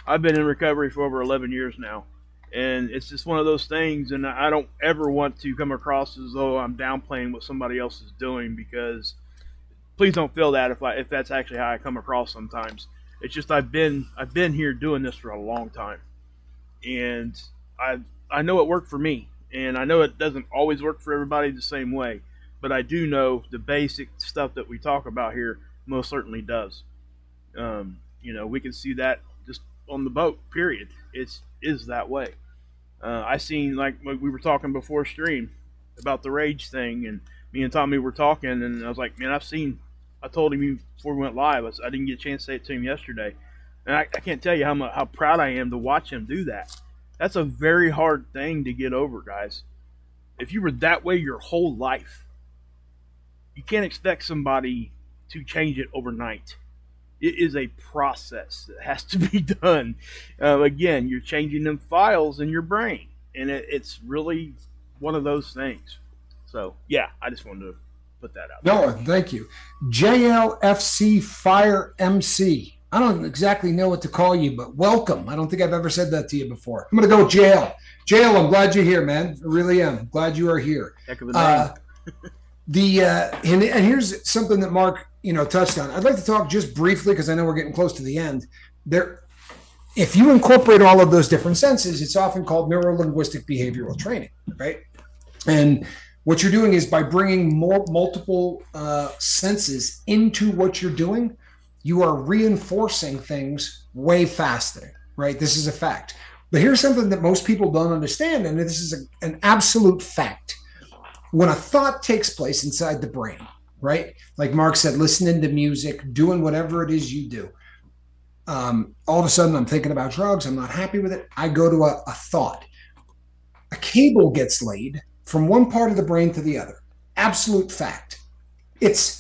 Speaker 2: I've been in recovery for over 11 years now, and it's just one of those things. And I don't ever want to come across as though I'm downplaying what somebody else is doing, because please don't feel that if that's actually how I come across sometimes. It's just I've been here doing this for a long time, and I know it worked for me, and I know it doesn't always work for everybody the same way, but I do know the basic stuff that we talk about here most certainly does. We can see that just on the boat. Period. It is that way. I seen, like we were talking before stream about the rage thing, and me and Tommy were talking, and I was like, man, I told him before we went live. I didn't get a chance to say it to him yesterday, and I can't tell you how proud I am to watch him do that. That's a very hard thing to get over, guys. If you were that way your whole life, you can't expect somebody to change it overnight. It is a process that has to be done. Again, you're changing them files in your brain, and it's really one of those things. So, yeah, I just wanted to put that out. No, thank you. JLFC Fire MC.
Speaker 1: I don't exactly know what to call you, but welcome. I don't think I've ever said that to you before. I'm going to go jail. Jail, I'm glad you're here, man. I really am. Glad you are here.
Speaker 2: Heck of a name.
Speaker 1: And here's something that Mark, touched on. I'd like to talk just briefly because I know we're getting close to the end. If you incorporate all of those different senses, it's often called neuro-linguistic behavioral training, right? And what you're doing is by bringing multiple senses into what you're doing, you are reinforcing things way faster, right? This is a fact. But here's something that most people don't understand, and this is an absolute fact. When a thought takes place inside the brain, right? Like Mark said, listening to music, doing whatever it is you do. All of a sudden, I'm thinking about drugs. I'm not happy with it. I go to a thought. A cable gets laid from one part of the brain to the other. Absolute fact. It's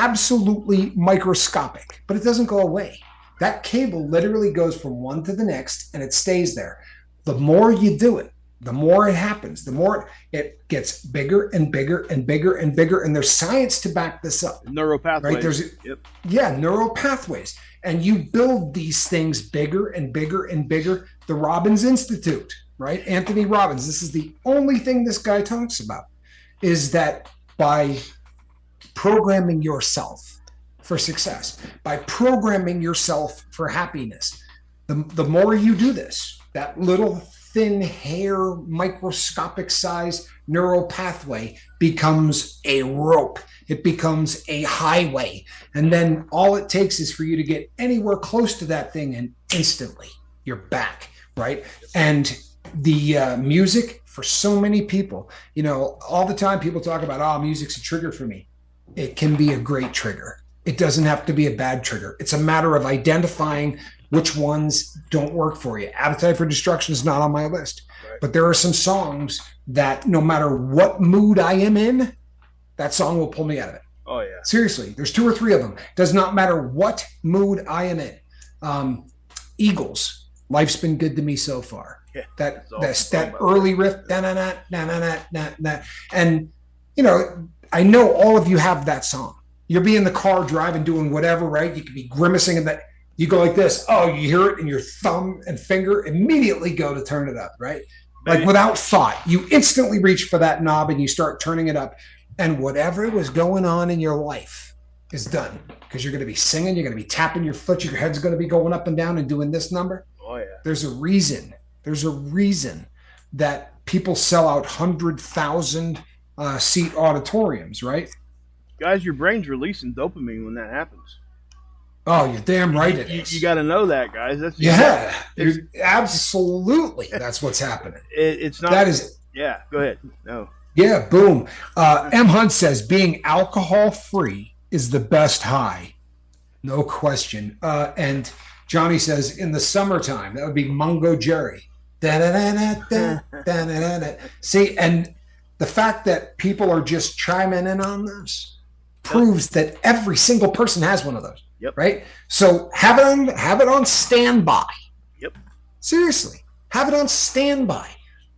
Speaker 1: absolutely microscopic, but it doesn't go away. That cable literally goes from one to the next, and it stays there. The more you do it, the more it happens, the more it gets bigger and bigger and bigger and bigger. And there's science to back this up.
Speaker 2: Neural pathways.
Speaker 1: Right? Neural pathways. And you build these things bigger and bigger and bigger. The Robbins Institute, right? Anthony Robbins. This is the only thing this guy talks about, is that by programming yourself for success, by programming yourself for happiness, the more you do this, that little thin hair, microscopic size neural pathway becomes a rope. It becomes a highway. And then all it takes is for you to get anywhere close to that thing, and instantly you're back, right? And the music, for so many people, all the time people talk about, music's a trigger for me. It can be a great trigger. It doesn't have to be a bad trigger. It's a matter of identifying which ones don't work for you. Appetite for Destruction is not on my list, right. But there are some songs that no matter what mood I am in, that song will pull me out of it.
Speaker 2: Oh, yeah.
Speaker 1: Seriously, there's 2 or 3 of them. Does not matter what mood I am in. Eagles, Life's Been Good to Me So Far.
Speaker 2: Yeah,
Speaker 1: that early riff, da-na-na-na-na-na-na. And, I know all of you have that song. You'll be in the car driving, doing whatever, right? You could be grimacing, and that you go like this. Oh, you hear it, and your thumb and finger immediately go to turn it up, right? Like without thought, you instantly reach for that knob and you start turning it up. And whatever was going on in your life is done, because you're going to be singing, you're going to be tapping your foot, your head's going to be going up and down and doing this number.
Speaker 2: Oh, yeah.
Speaker 1: There's a reason that people sell out 100,000 seat auditoriums, right?
Speaker 2: Guys, your brain's releasing dopamine when that happens.
Speaker 1: Oh, you're damn right it is.
Speaker 2: You got to know that, guys.
Speaker 1: Absolutely. That's what's happening.
Speaker 2: It's not.
Speaker 1: That is.
Speaker 2: Yeah, go ahead. No.
Speaker 1: Yeah, boom. M. Hunt says being alcohol free is the best high. No question. And Johnny says in the summertime, that would be Mungo Jerry. Da-da-da-da-da, da-da-da-da. See, and the fact that people are just chiming in on this proves that every single person has one of those.
Speaker 2: Yep.
Speaker 1: Right? So have it on standby.
Speaker 2: Yep.
Speaker 1: Seriously, have it on standby,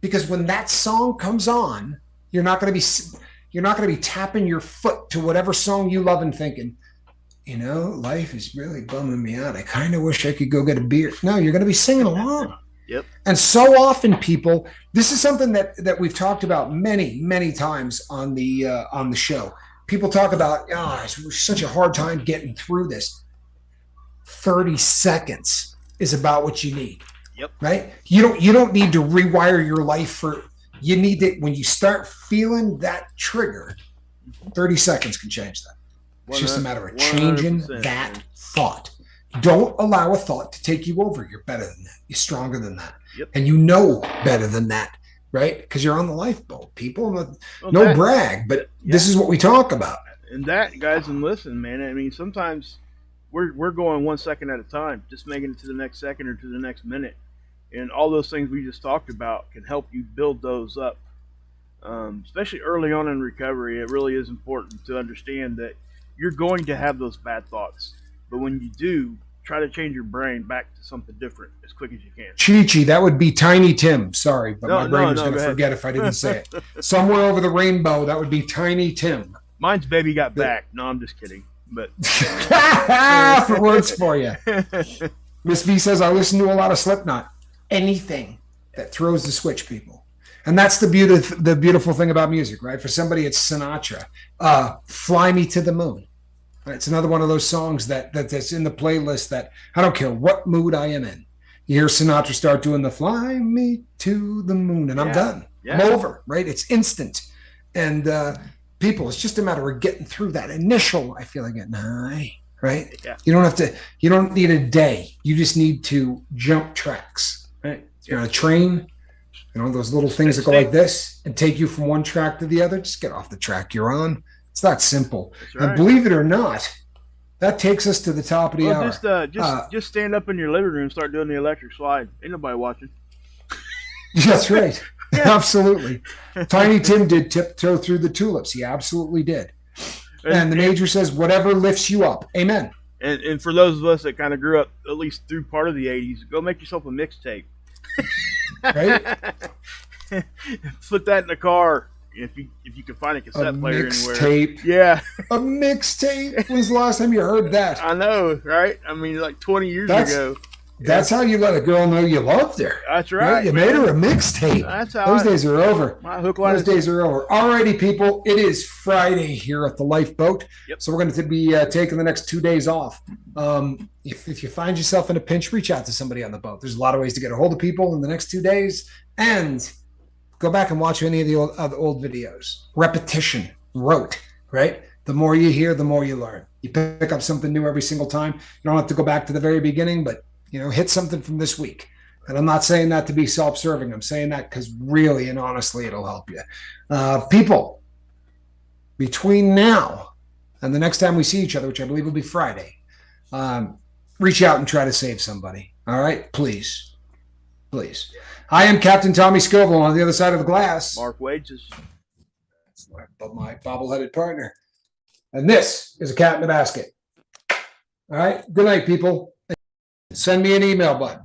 Speaker 1: because when that song comes on, you're not going to be tapping your foot to whatever song you love and thinking, life is really bumming me out. I kind of wish I could go get a beer. No, you're going to be singing along.
Speaker 2: Yep.
Speaker 1: And so often people, this is something that we've talked about many, many times on the show. People talk about, it's such a hard time getting through this. 30 seconds is about what you need.
Speaker 2: Yep.
Speaker 1: Right? You don't need to rewire your life you need it when you start feeling that trigger. 30 seconds can change that. It's just a matter of changing that thought. Don't allow a thought to take you over. You're better than that. You're stronger than that.
Speaker 2: Yep.
Speaker 1: And you know better than that, right? Because you're on the lifeboat, people. Brag, but this is what we talk about.
Speaker 2: And that, guys, and listen, man, I mean, sometimes we're going 1 second at a time, just making it to the next second or to the next minute. And all those things we just talked about can help you build those up. Especially early on in recovery, it really is important to understand that you're going to have those bad thoughts. But when you do, try to change your brain back to something different as quick as you can.
Speaker 1: Chi-Chi, that would be Tiny Tim. Sorry, but my brain was going to forget if I didn't say it. Somewhere over the rainbow, that would be Tiny Tim.
Speaker 2: Mine's Baby Got Back. No, I'm just kidding. But
Speaker 1: for words for you. Miss V says, I listen to a lot of Slipknot. Anything that throws the switch, people. And that's the beautiful thing about music, right? For somebody, it's Sinatra. Fly Me to the Moon. Right? It's another one of those songs that's in the playlist that I don't care what mood I am in. You hear Sinatra start doing the Fly Me to the Moon, and I'm done. Yeah. I'm over, right? It's instant. And people, it's just a matter of getting through that initial, I feel like getting high, right? Yeah. You don't need a day. You just need to jump tracks, right? You're on a train, those little things that go like this and take you from one track to the other. Just get off the track you're on. It's that simple. Right. And believe it or not, that takes us to the top of the hour.
Speaker 2: Just stand up in your living room and start doing the electric slide. Ain't nobody watching.
Speaker 1: That's right. Yeah. Absolutely. Tiny Tim did tiptoe through the tulips. He absolutely did. And the Major says, whatever lifts you up. Amen.
Speaker 2: And for those of us that kind of grew up at least through part of the 80s, go make yourself a mixtape. Right? Put that in the car if you can find a cassette player anywhere.
Speaker 1: Mixtape.
Speaker 2: Yeah.
Speaker 1: A mixtape? When's the last time you heard that?
Speaker 2: I know, right? I mean, like 20 years ago.
Speaker 1: That's how you let a girl know you loved her.
Speaker 2: That's right.
Speaker 1: You made her a mixtape.
Speaker 2: That's how.
Speaker 1: Those days are over.
Speaker 2: Those
Speaker 1: days are over. Alrighty, people. It is Friday here at the Lifeboat.
Speaker 2: Yep.
Speaker 1: So we're going to be taking the next 2 days off. If you find yourself in a pinch, reach out to somebody on the boat. There's a lot of ways to get a hold of people in the next 2 days. And go back and watch any of the old videos. Repetition. Rote. Right? The more you hear, the more you learn. You pick up something new every single time. You don't have to go back to the very beginning, but hit something from this week. And I'm not saying that to be self-serving. I'm saying that because really and honestly, it'll help you. People, between now and the next time we see each other, which I believe will be Friday, reach out and try to save somebody. All right? Please. Please. I am Captain Tommy Scoville on the other side of the glass.
Speaker 2: Mark Wages.
Speaker 1: That's my bobble-headed partner. And this is a cat in the basket. All right? Good night, people. Send me an email, bud.